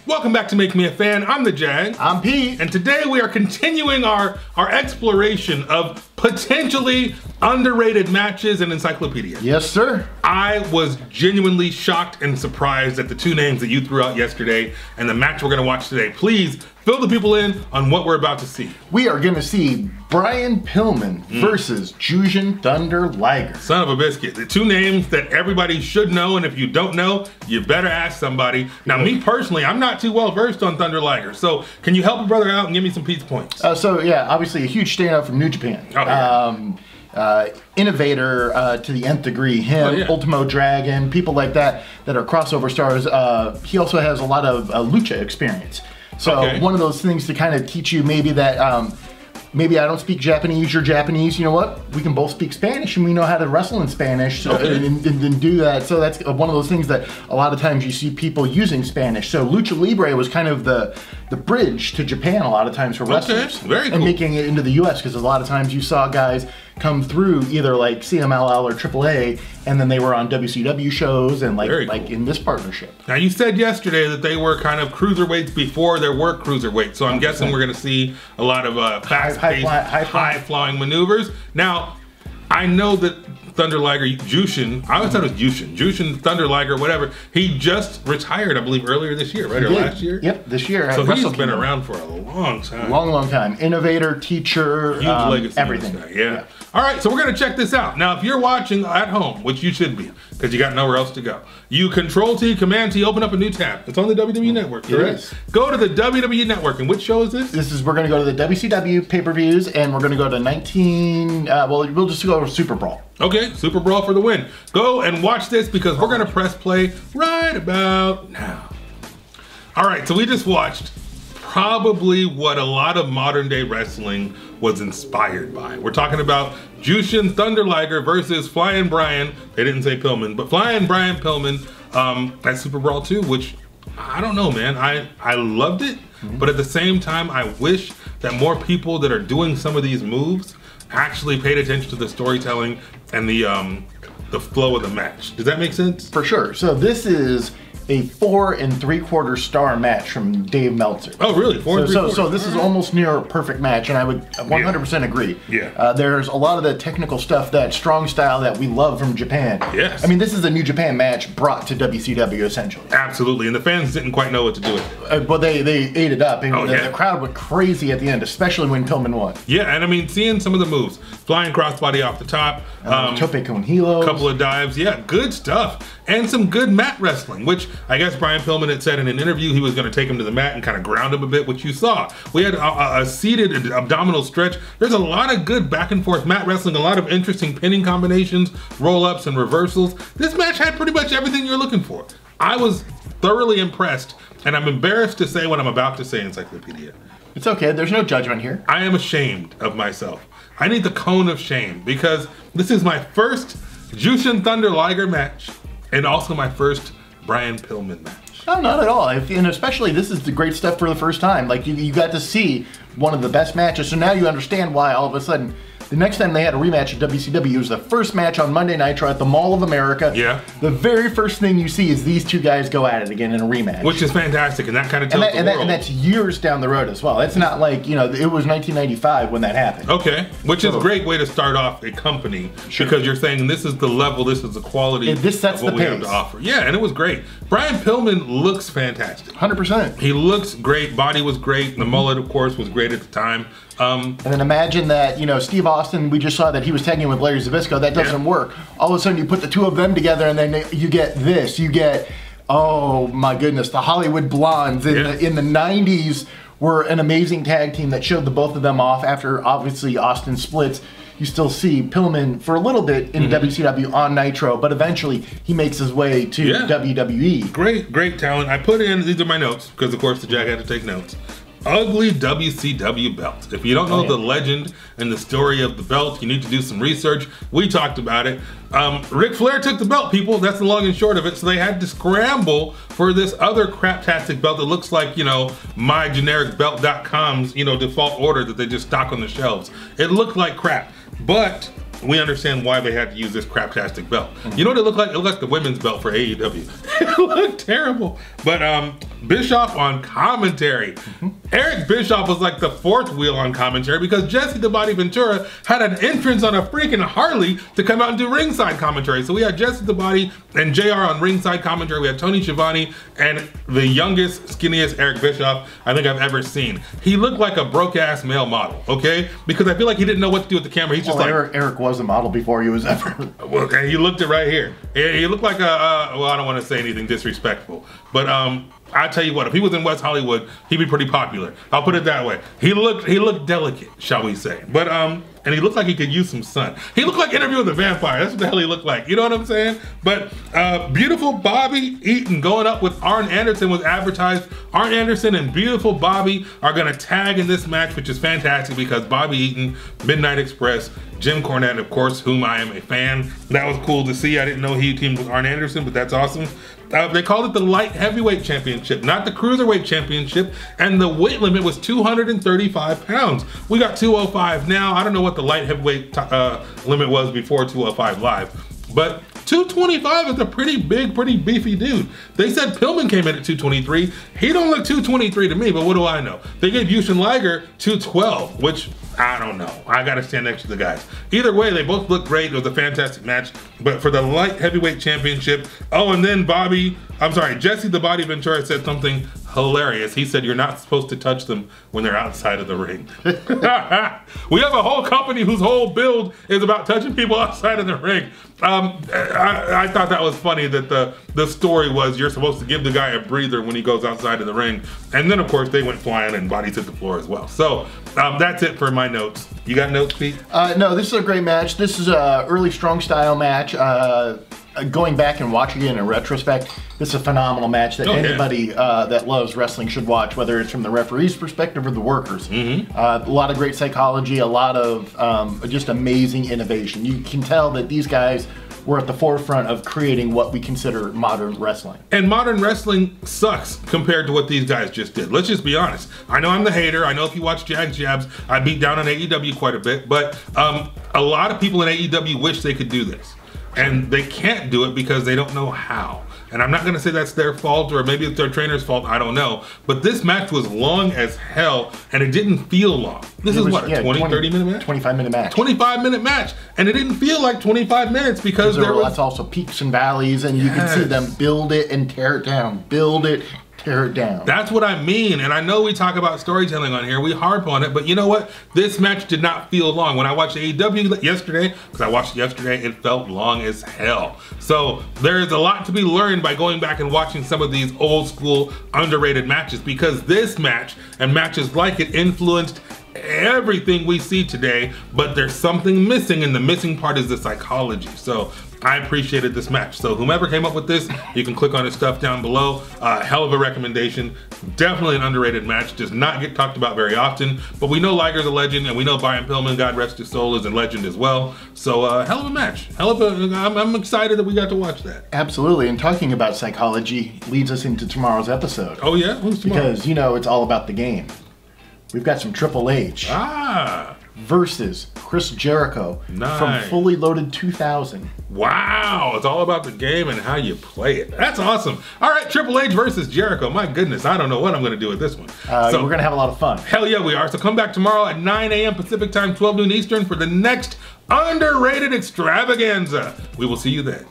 Welcome back to Make Me a Fan. I'm the Jag. I'm Pete. And today we are continuing our exploration of potentially underrated matches in Encyclopedia. Yes, sir. I was genuinely shocked and surprised at the two names that you threw out yesterday and the match we're going to watch today. Please fill the people in on what we're about to see. We are going to see Brian Pillman versus Jushin Thunder Liger. Son of a biscuit. The two names that everybody should know, and if you don't know, you better ask somebody. Now, me personally, I'm not too well versed on Thunder Liger, so can you help a brother out and give me some Pete's points? So yeah, obviously a huge standout from New Japan. Oh, yeah. Innovator to the nth degree. Him, Ultimo Dragon, people like that are crossover stars. He also has a lot of lucha experience. So one of those things to kind of teach you maybe that maybe I don't speak Japanese, you're Japanese, you know what? We can both speak Spanish and we know how to wrestle in Spanish so, and do that. So that's one of those things that a lot of times you see people using Spanish. So Lucha Libre was kind of the bridge to Japan a lot of times for wrestlers. Very cool. And making it into the US, because a lot of times you saw guys come through either like CMLL or AAA and then they were on WCW shows and like in this partnership. Now you said yesterday that they were kind of cruiserweights before there were cruiserweights, so I'm guessing we're going to see a lot of fast-paced, high-flying maneuvers. Now, I know that Thunder Liger, Jushin, I always thought it was Jushin Thunder Liger, whatever. He just retired, I believe, earlier this year, right? Or last year? Yep, this year. So he's been around for a long time. Long time. Innovator, teacher, huge legacy, everything. Yeah. All right, so we're going to check this out. Now, if you're watching at home, which you should be, because you got nowhere else to go, you Control-T, Command-T, open up a new tab. It's on the WWE Network, correct? Go to the WWE Network, and which show is this? We're going to go to the WCW pay-per-views, and we're going to go to we'll just go over SuperBrawl. Okay, SuperBrawl for the win. Go and watch this because we're going to press play right about now. All right, so we just watched probably what a lot of modern day wrestling was inspired by. We're talking about Jushin Thunder Liger versus Flyin Brian. They didn't say Pillman, but Flyin Brian Pillman at SuperBrawl 2, which I don't know, man. I loved it, but at the same time, I wish that more people that are doing some of these moves actually paid attention to the storytelling and the flow of the match. Does that make sense? For sure. So this is a 4 3/4 star match from Dave Meltzer. Oh, really? 4 3/4. So this is almost near a perfect match, and I would 100% agree. Yeah. There's a lot of the technical stuff, that strong style that we love from Japan. Yes. I mean, this is a New Japan match brought to WCW essentially. Absolutely, and the fans didn't quite know what to do with it. But they ate it up. I mean, the crowd went crazy at the end, especially when Pillman won. Yeah, and I mean, seeing some of the moves, flying crossbody off the top, tope con hilo, couple of dives, good stuff, and some good mat wrestling, which I guess Brian Pillman had said in an interview he was going to take him to the mat and kind of ground him a bit, which you saw. We had a seated abdominal stretch. There's a lot of good back and forth mat wrestling, a lot of interesting pinning combinations, roll-ups and reversals. This match had pretty much everything you're looking for. I was thoroughly impressed, and I'm embarrassed to say what I'm about to say, Encyclopedia. It's okay, there's no judgment here. I am ashamed of myself. I need the cone of shame because this is my first Jushin Thunder Liger match and also my first Brian Pillman match. No, not at all. And especially this is the great stuff for the first time. Like you got to see one of the best matches. So now you understand why all of a sudden the next time they had a rematch at WCW, it was the first match on Monday Nitro at the Mall of America. Yeah. The very first thing you see is these two guys go at it again in a rematch. Which is fantastic, and that kind of tells the world. And that's years down the road as well. It's not like, you know, it was 1995 when that happened. Okay, which is a great way to start off a company because you're saying this is the level, this is the quality of what we have to offer. Yeah, and it was great. Brian Pillman looks fantastic. 100%. He looks great, body was great, the mullet, of course, was great at the time. And then imagine that, you know, Steve Austin, we just saw that he was tagging with Larry Zbyszko. That doesn't work. All of a sudden you put the two of them together and then you get this. You get, oh my goodness, the Hollywood Blondes in the 90s were an amazing tag team that showed the both of them off after obviously Austin splits. You still see Pillman for a little bit in WCW on Nitro, but eventually he makes his way to WWE. Great talent. I put in, these are my notes, because of course the Jag had to take notes. Ugly WCW belt. If you don't know the legend and the story of the belt, you need to do some research. We talked about it. Ric Flair took the belt, people. That's the long and short of it. So they had to scramble for this other craptastic belt that looks like, you know, mygenericbelt.com's, you know, default order that they just stock on the shelves. It looked like crap, but we understand why they had to use this craptastic belt. You know what it looked like? It looked like the women's belt for AEW. It looked terrible. But Bischoff on commentary. Eric Bischoff was like the fourth wheel on commentary because Jesse the Body Ventura had an entrance on a freaking Harley to come out and do ringside commentary. So we had Jesse the Body and JR on ringside commentary. We had Tony Schiavone and the youngest, skinniest Eric Bischoff I think I've ever seen. He looked like a broke-ass male model, okay? Because I feel like he didn't know what to do with the camera. He's just like... Eric was a model before he was ever... Well, okay, he looked it right here. He looked like a, well, I don't want to say anything disrespectful, but I tell you what, if he was in West Hollywood, he'd be pretty popular. I'll put it that way. He looked delicate, shall we say. But and he looked like he could use some sun. He looked like Interview with the Vampire. That's what the hell he looked like. You know what I'm saying? But beautiful Bobby Eaton going up with Arn Anderson was advertised. Arn Anderson and beautiful Bobby are gonna tag in this match, which is fantastic because Bobby Eaton, Midnight Express, Jim Cornette, of course, whom I am a fan. That was cool to see. I didn't know he teamed with Arn Anderson, but that's awesome. They called it the Light Heavyweight Championship, not the Cruiserweight Championship, and the weight limit was 235 pounds. We got 205 now. I don't know what the Light Heavyweight limit was before 205 Live, but 225 is a pretty big, pretty beefy dude. They said Pillman came in at 223. He don't look 223 to me, but what do I know? They gave Jushin Liger 212, which I don't know. I gotta stand next to the guys. Either way, they both looked great. It was a fantastic match. But for the Light Heavyweight Championship, oh, and then Jesse the Body Ventura said something hilarious. He said, you're not supposed to touch them when they're outside of the ring. We have a whole company whose whole build is about touching people outside of the ring. I thought that was funny that the story was you're supposed to give the guy a breather when he goes outside of the ring. And then, of course, they went flying and bodies hit the floor as well. So that's it for my notes. You got notes, Pete? No, this is a great match. This is a early strong style match. Going back and watching it in retrospect, this is a phenomenal match that anybody that loves wrestling should watch, whether it's from the referee's perspective or the workers. A lot of great psychology, a lot of just amazing innovation. You can tell that these guys were at the forefront of creating what we consider modern wrestling. And modern wrestling sucks compared to what these guys just did. Let's just be honest. I know I'm the hater. I know if you watch Jags Jabs, I beat down on AEW quite a bit, but a lot of people in AEW wish they could do this. And they can't do it because they don't know how. And I'm not gonna say that's their fault or maybe it's their trainer's fault, I don't know. But this match was long as hell and it didn't feel long. This is what, a 30 minute match? 25-minute match. 25-minute match. And it didn't feel like 25 minutes because there was lots also peaks and valleys and you can see them build it and tear it down, build it, tear it down. That's what I mean. And I know we talk about storytelling on here, we harp on it, but you know what? This match did not feel long. When I watched AEW yesterday, because I watched it yesterday, it felt long as hell. So there's a lot to be learned by going back and watching some of these old school underrated matches, because this match and matches like it influenced everything we see today, but there's something missing, and the missing part is the psychology. So I appreciated this match. So whomever came up with this, you can click on his stuff down below. Hell of a recommendation. Definitely an underrated match. Does not get talked about very often, but we know Liger's a legend, and we know Brian Pillman, God rest his soul, is a legend as well. So hell of a match. I'm excited that we got to watch that. Absolutely, and talking about psychology leads us into tomorrow's episode. Oh yeah? Who's tomorrow? Because, you know, it's all about the game. We've got some Triple H versus Chris Jericho from Fully Loaded 2000. Wow, it's all about the game and how you play it. That's awesome. All right, Triple H versus Jericho. My goodness, I don't know what I'm going to do with this one. So we're going to have a lot of fun. Hell yeah, we are. So come back tomorrow at 9 a.m. Pacific time, 12 noon Eastern for the next underrated extravaganza. We will see you then.